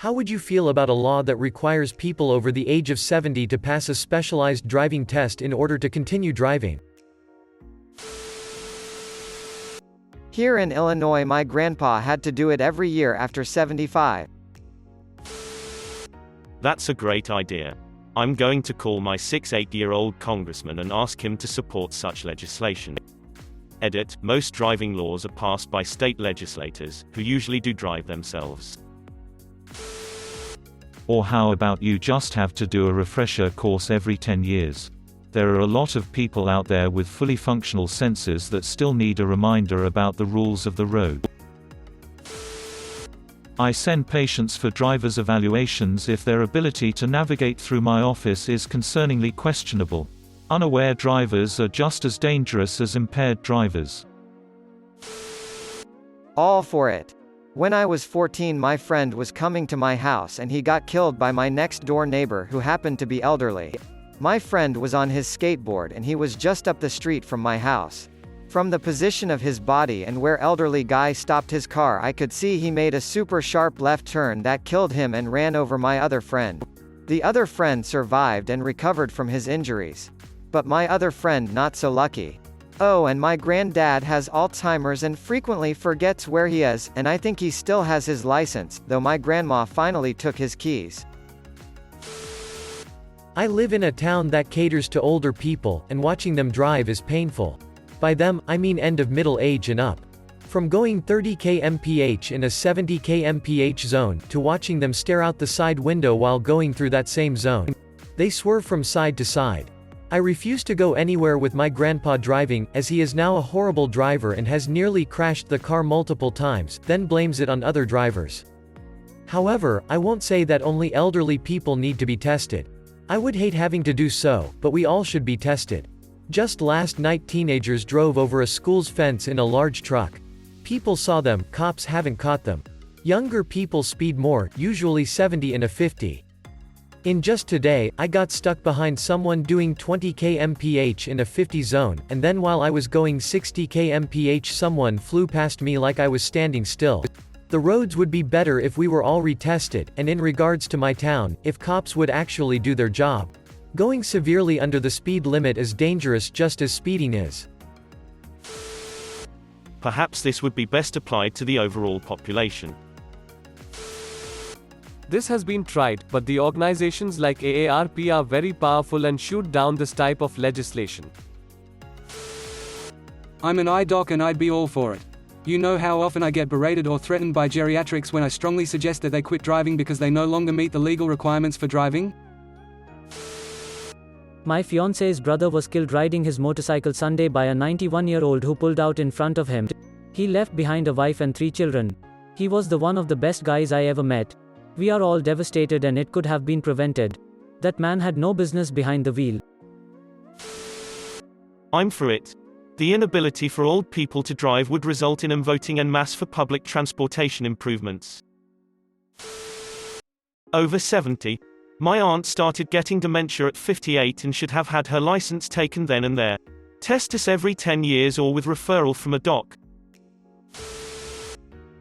How would you feel about a law that requires people over the age of 70 to pass a specialized driving test in order to continue driving? Here in Illinois, my grandpa had to do it every year after 75. That's a great idea. I'm going to call my 68-year-old congressman and ask him to support such legislation. Edit: most driving laws are passed by state legislators, who usually do drive themselves. Or how about you just have to do a refresher course every 10 years? There are a lot of people out there with fully functional senses that still need a reminder about the rules of the road. I send patients for driver's evaluations if their ability to navigate through my office is concerningly questionable. Unaware drivers are just as dangerous as impaired drivers. All for it. When I was 14, my friend was coming to my house and he got killed by my next-door neighbor who happened to be elderly. My friend was on his skateboard and he was just up the street from my house. From the position of his body and where elderly guy stopped his car, I could see he made a super sharp left turn that killed him and ran over my other friend. The other friend survived and recovered from his injuries. But my other friend not so lucky. Oh, and my granddad has Alzheimer's and frequently forgets where he is, and I think he still has his license, though my grandma finally took his keys. I live in a town that caters to older people, and watching them drive is painful. By them, I mean end of middle age and up. From going 30 km/h in a 70 km/h zone, to watching them stare out the side window while going through that same zone. They swerve from side to side. I refuse to go anywhere with my grandpa driving, as he is now a horrible driver and has nearly crashed the car multiple times, then blames it on other drivers. However, I won't say that only elderly people need to be tested. I would hate having to do so, but we all should be tested. Just last night teenagers drove over a school's fence in a large truck. People saw them, cops haven't caught them. Younger people speed more, usually 70 in a 50. In just today, I got stuck behind someone doing 20 km/h in a 50 zone, and then while I was going 60 km/h someone flew past me like I was standing still. The roads would be better if we were all retested, and in regards to my town, if cops would actually do their job. Going severely under the speed limit is dangerous just as speeding is. Perhaps this would be best applied to the overall population. This has been tried, but the organizations like AARP are very powerful and shoot down this type of legislation. I'm an eye doc and I'd be all for it. You know how often I get berated or threatened by geriatrics when I strongly suggest that they quit driving because they no longer meet the legal requirements for driving? My fiance's brother was killed riding his motorcycle Sunday by a 91-year-old who pulled out in front of him. He left behind a wife and 3 children. He was the one of the best guys I ever met. We are all devastated and it could have been prevented. That man had no business behind the wheel. I'm for it. The inability for old people to drive would result in them voting en masse for public transportation improvements. Over 70. My aunt started getting dementia at 58 and should have had her license taken then and there. Test us every 10 years or with referral from a doc.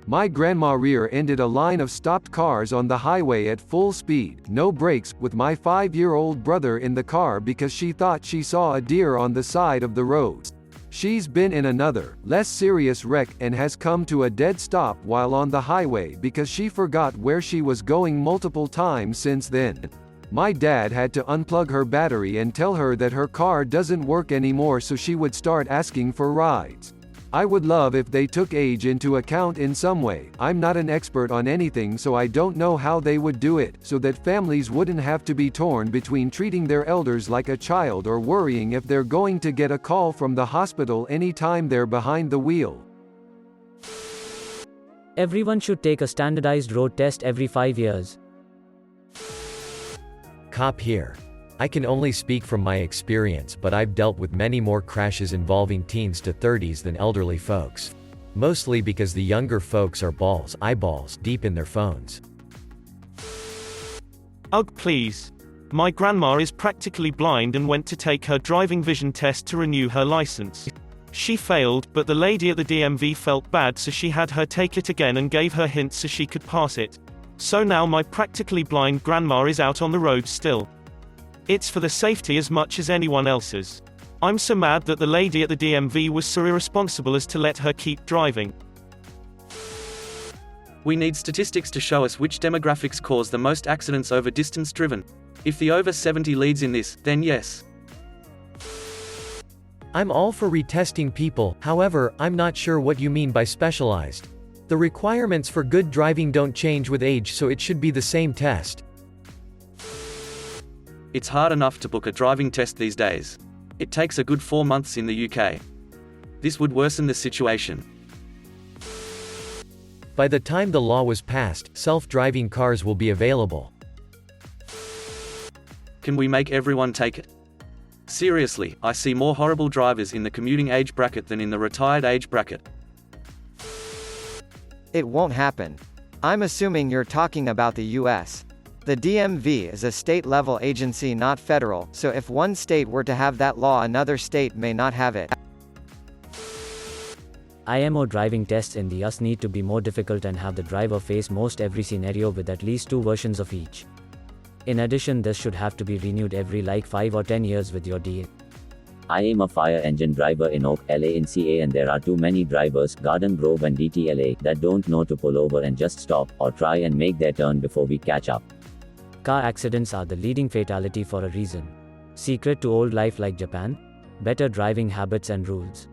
My grandma rear-ended a line of stopped cars on the highway at full speed, no brakes, with my 5-year-old brother in the car because she thought she saw a deer on the side of the road. She's been in another, less serious wreck and has come to a dead stop while on the highway because she forgot where she was going multiple times since then. My dad had to unplug her battery and tell her that her car doesn't work anymore so she would start asking for rides. I would love if they took age into account in some way. I'm not an expert on anything so I don't know how they would do it, so that families wouldn't have to be torn between treating their elders like a child or worrying if they're going to get a call from the hospital anytime they're behind the wheel. Everyone should take a standardized road test every 5 years. Cop here. I can only speak from my experience, but I've dealt with many more crashes involving teens to 30s than elderly folks. Mostly because the younger folks are eyeballs deep in their phones. Ugh, please. My grandma is practically blind and went to take her driving vision test to renew her license. She failed, but the lady at the DMV felt bad so she had her take it again and gave her hints so she could pass it. So now my practically blind grandma is out on the road still. It's for the safety as much as anyone else's. I'm so mad that the lady at the DMV was so irresponsible as to let her keep driving. We need statistics to show us which demographics cause the most accidents over distance driven. If the over 70 leads in this, then yes. I'm all for retesting people, however, I'm not sure what you mean by specialized. The requirements for good driving don't change with age, so it should be the same test. It's hard enough to book a driving test these days. It takes a good 4 months in the UK. This would worsen the situation. By the time the law was passed, self-driving cars will be available. Can we make everyone take it? Seriously, I see more horrible drivers in the commuting age bracket than in the retired age bracket. It won't happen. I'm assuming you're talking about the US. The DMV is a state-level agency, not federal, so if one state were to have that law, another state may not have it. IMO driving tests in the US need to be more difficult and have the driver face most every scenario with at least 2 versions of each. In addition, this should have to be renewed every 5 or 10 years with your DA. I am a fire engine driver in Oak, LA in CA, and there are too many drivers, Garden Grove and DTLA, that don't know to pull over and just stop, or try and make their turn before we catch up. Car accidents are the leading fatality for a reason. Secret to old life like Japan? Better driving habits and rules.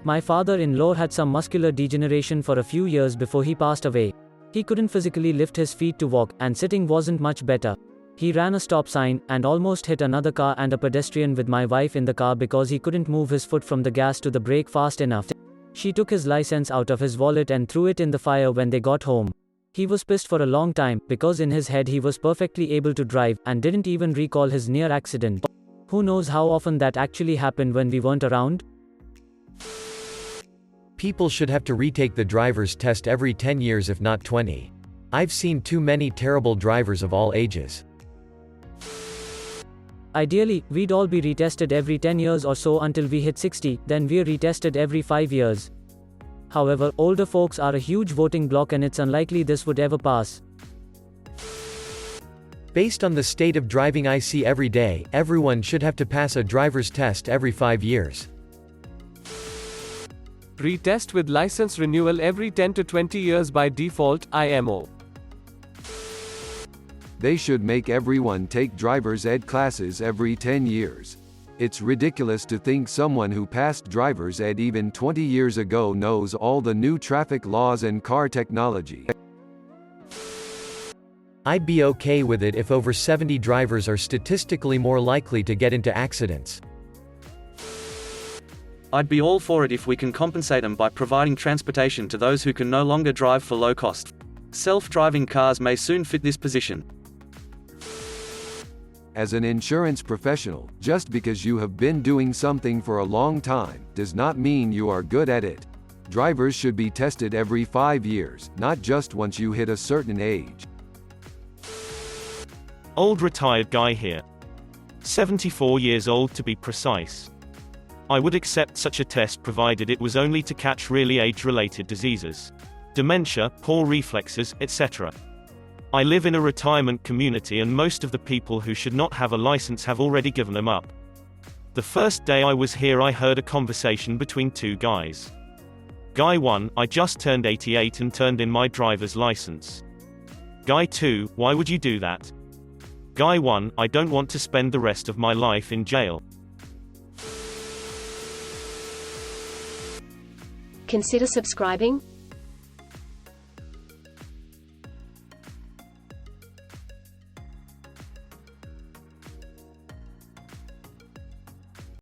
My father-in-law had some muscular degeneration for a few years before he passed away. He couldn't physically lift his feet to walk, and sitting wasn't much better. He ran a stop sign, and almost hit another car and a pedestrian with my wife in the car because he couldn't move his foot from the gas to the brake fast enough. She took his license out of his wallet and threw it in the fire when they got home. He was pissed for a long time, because in his head he was perfectly able to drive, and didn't even recall his near accident. Who knows how often that actually happened when we weren't around? People should have to retake the driver's test every 10 years if not 20. I've seen too many terrible drivers of all ages. Ideally, we'd all be retested every 10 years or so until we hit 60, then we're retested every 5 years. However, older folks are a huge voting bloc and it's unlikely this would ever pass. Based on the state of driving I see every day, everyone should have to pass a driver's test every 5 years. Retest with license renewal every 10 to 20 years by default, IMO. They should make everyone take driver's ed classes every 10 years. It's ridiculous to think someone who passed driver's ed even 20 years ago knows all the new traffic laws and car technology. I'd be okay with it if over 70 drivers are statistically more likely to get into accidents. I'd be all for it if we can compensate them by providing transportation to those who can no longer drive for low cost. Self-driving cars may soon fit this position. As an insurance professional, just because you have been doing something for a long time, does not mean you are good at it. Drivers should be tested every 5 years, not just once you hit a certain age. Old retired guy here. 74 years old to be precise. I would accept such a test provided it was only to catch really age-related diseases. Dementia, poor reflexes, etc. I live in a retirement community and most of the people who should not have a license have already given them up. The first day I was here I heard a conversation between 2 guys. Guy 1, I just turned 88 and turned in my driver's license. Guy 2, why would you do that? Guy 1, I don't want to spend the rest of my life in jail. Consider subscribing.